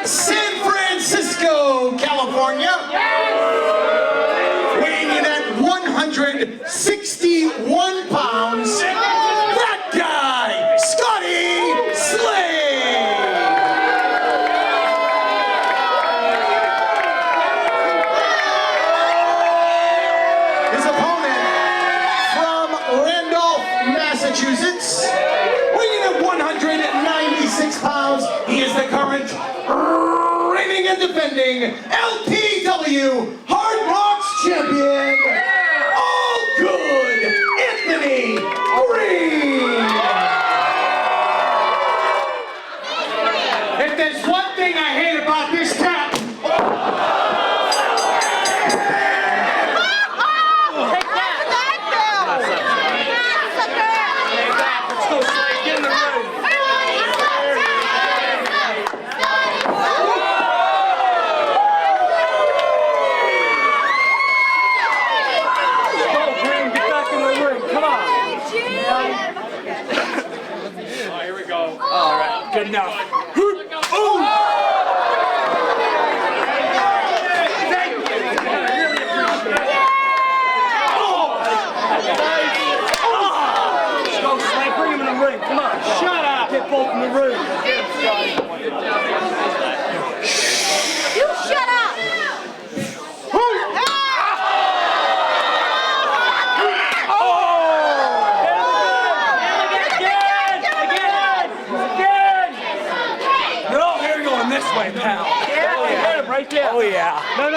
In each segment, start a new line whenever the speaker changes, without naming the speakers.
San Francisco, California. Weighing in at 161 pounds, that guy, Scotty Slade. His opponent from Randolph, Massachusetts, weighing in at 196 pounds, he is the current reigning and defending LPW Hard Rocks champion, all good, Anthony Greene.
If there's one thing I hate about this town,
good enough. Bring him in the ring. Come on.
shut up.
Get both in the room.
You shut up.
This way, pal. Yeah. Right there. Oh, yeah. No.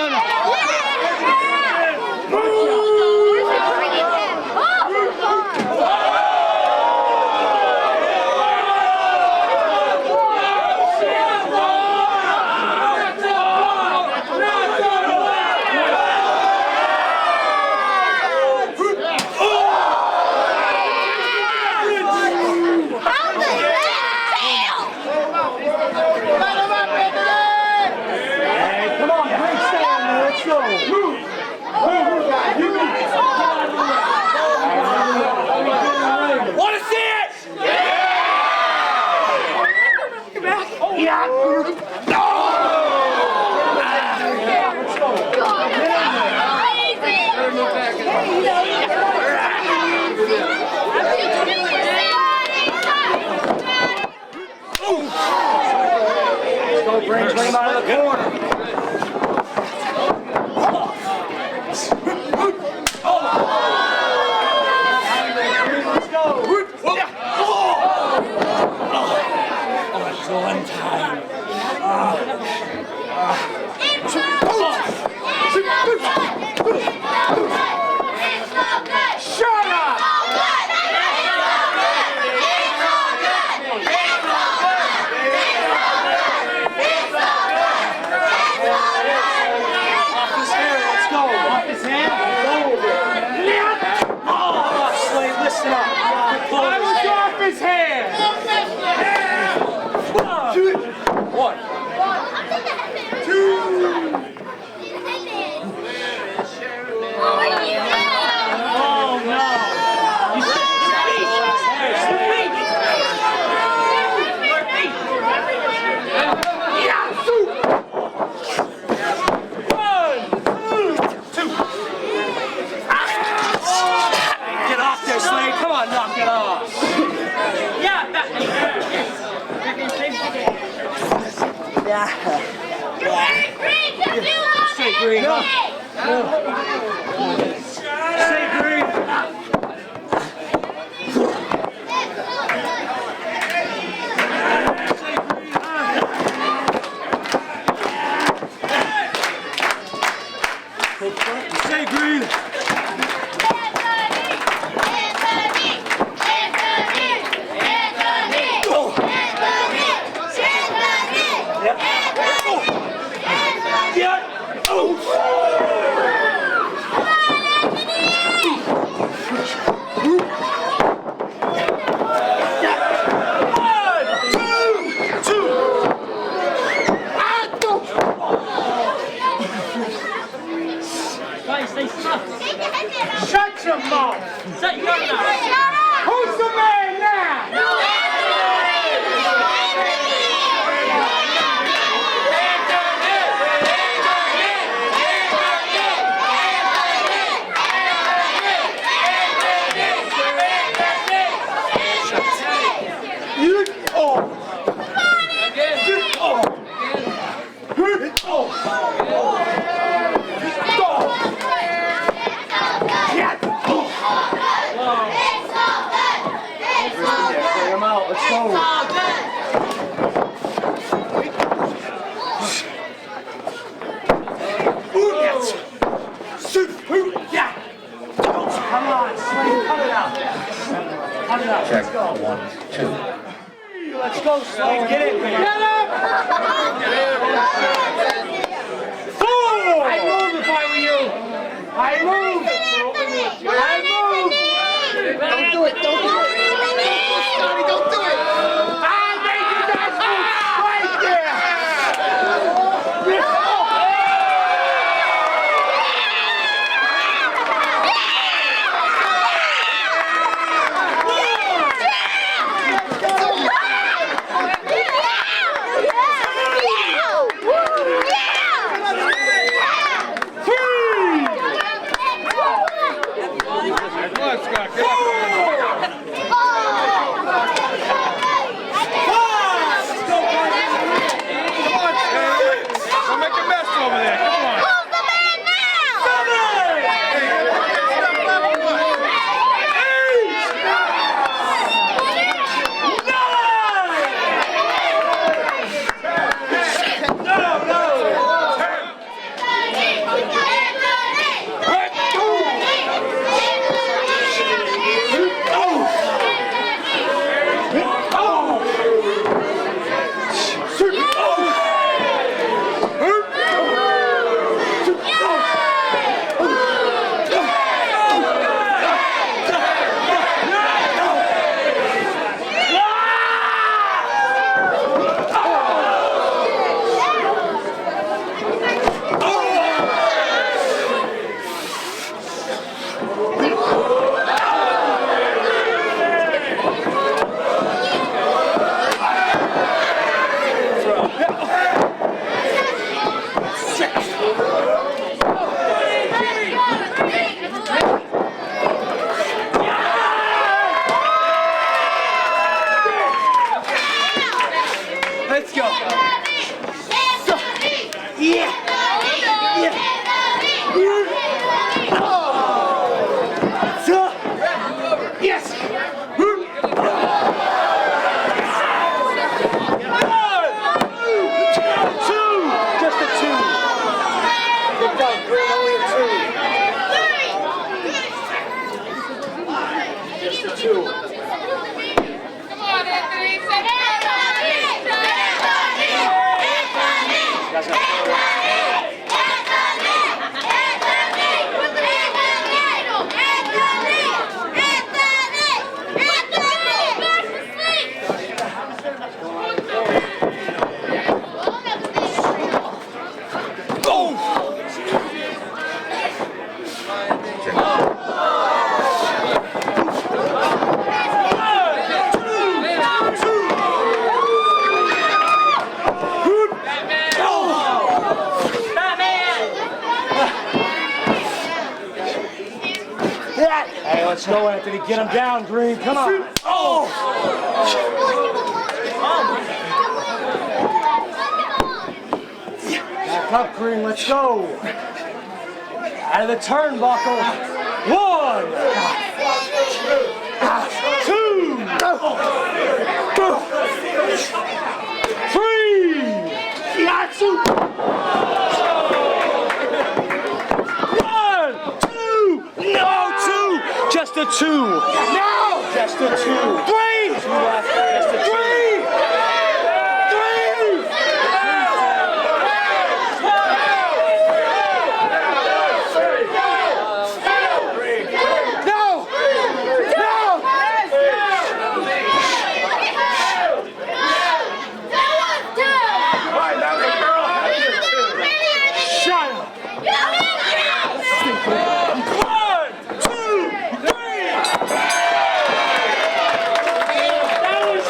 Bring him out of the corner. Let's go. It's one time. Shut up! His hand! One. Two. Oh no! You should Get off there, Slade. Come on, knock it off. Say Greene. Say Greene. Say Greene. Shut your mouth! Shut your mouth! Who's the man now? Him out. Let's go. Come on, Slade, cut it out. Cut it out. Let's go.
1, 2.
Let's go, Slade. Get in. Get up! Fool! I move if I were you. I move. I move.
Don't do it. Don't do it.
Scotty, don't do it. I made you guys move right there. Let's go. Yes. Just a 2. Good done, Greene. Only a 2. Just a 2.
Come on, Anthony.
Hey, let's go, Anthony. Get him down, Greene. Come on. Oh! Back up, Greene. Let's go. Out of the turnbuckle. 1, 2, 3. Yatsu. 1, 2. No, 2. Just a 2. No. Just a 2. 3. 2 left. Just a 3. 3. No. No. Shut up. 1, 2, 3. That was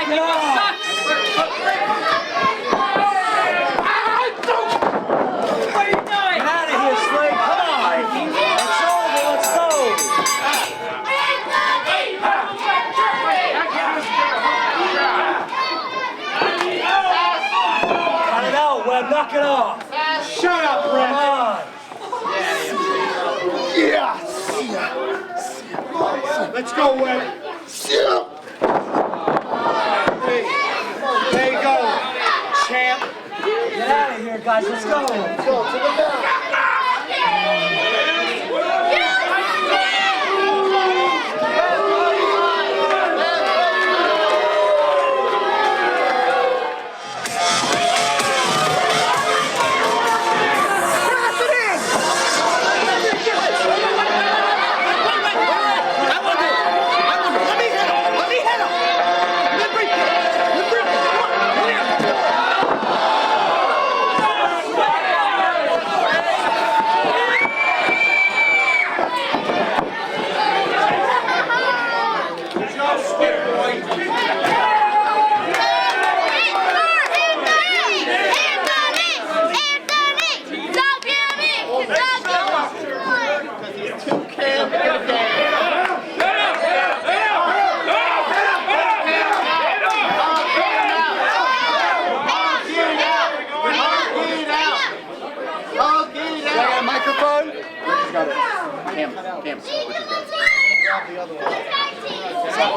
What are you doing? Get out of here, Slade. Come on. It's over. Let's go. Cut it out, Webb. Knock it off.
Shut up, Brent.
Come on.
Let's go, Webb. There you go, champ.
Get out of here, guys. Let's go.
Let's go to the back.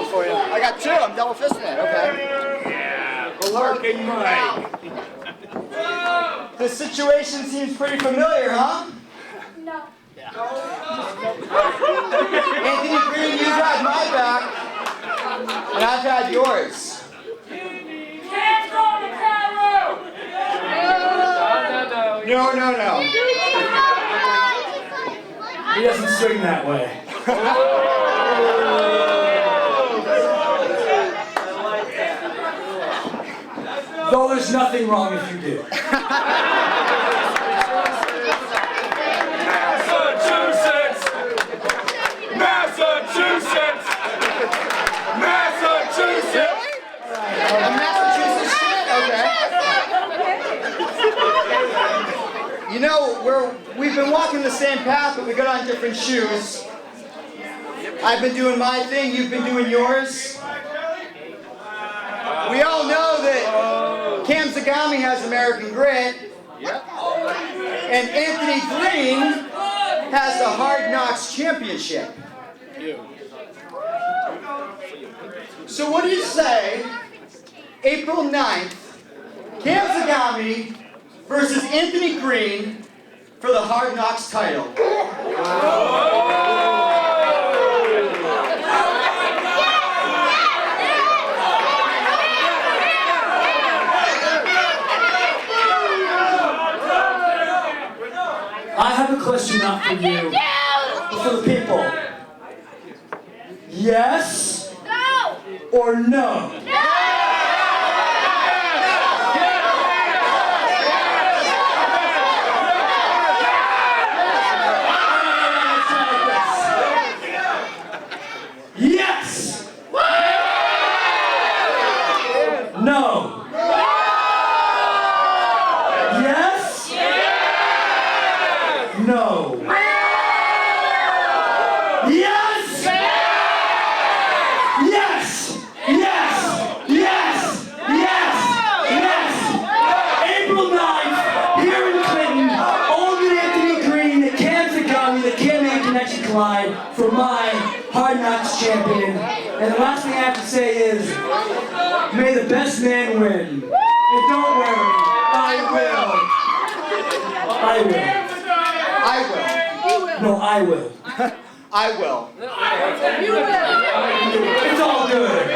For you. I got two. I'm double fisting it. Okay.
Yeah. Working Mike.
This situation seems pretty familiar, huh?
No.
Anthony Greene, you've had my back, and I've had yours. No, no, no.
He doesn't swing that way. Though there's nothing wrong if you do.
Massachusetts! Massachusetts! Massachusetts!
A Massachusetts shit? Okay. You know, we've been walking the same path, but we got on different shoes. I've been doing my thing, you've been doing yours. We all know that Zagami has American grit, and Anthony Greene has the Hard Knocks Championship. So what do you say, April 9th, Zagami versus Anthony Greene for the Hard Knocks title?
I have a question not for you, but for the people. Yes?
No.
Or no? Yes! No! Yes? No! Yes! Yes! Yes! Yes! Yes! Yes! April 9th, here in Clinton, Olden Anthony Greene, the Zagami, the Canadian Connection Collide for my Hard Knocks champion. And the last thing I have to say is, may the best man win. And don't worry, I will. I will.
I will.
No, I will.
I will.
It's all good.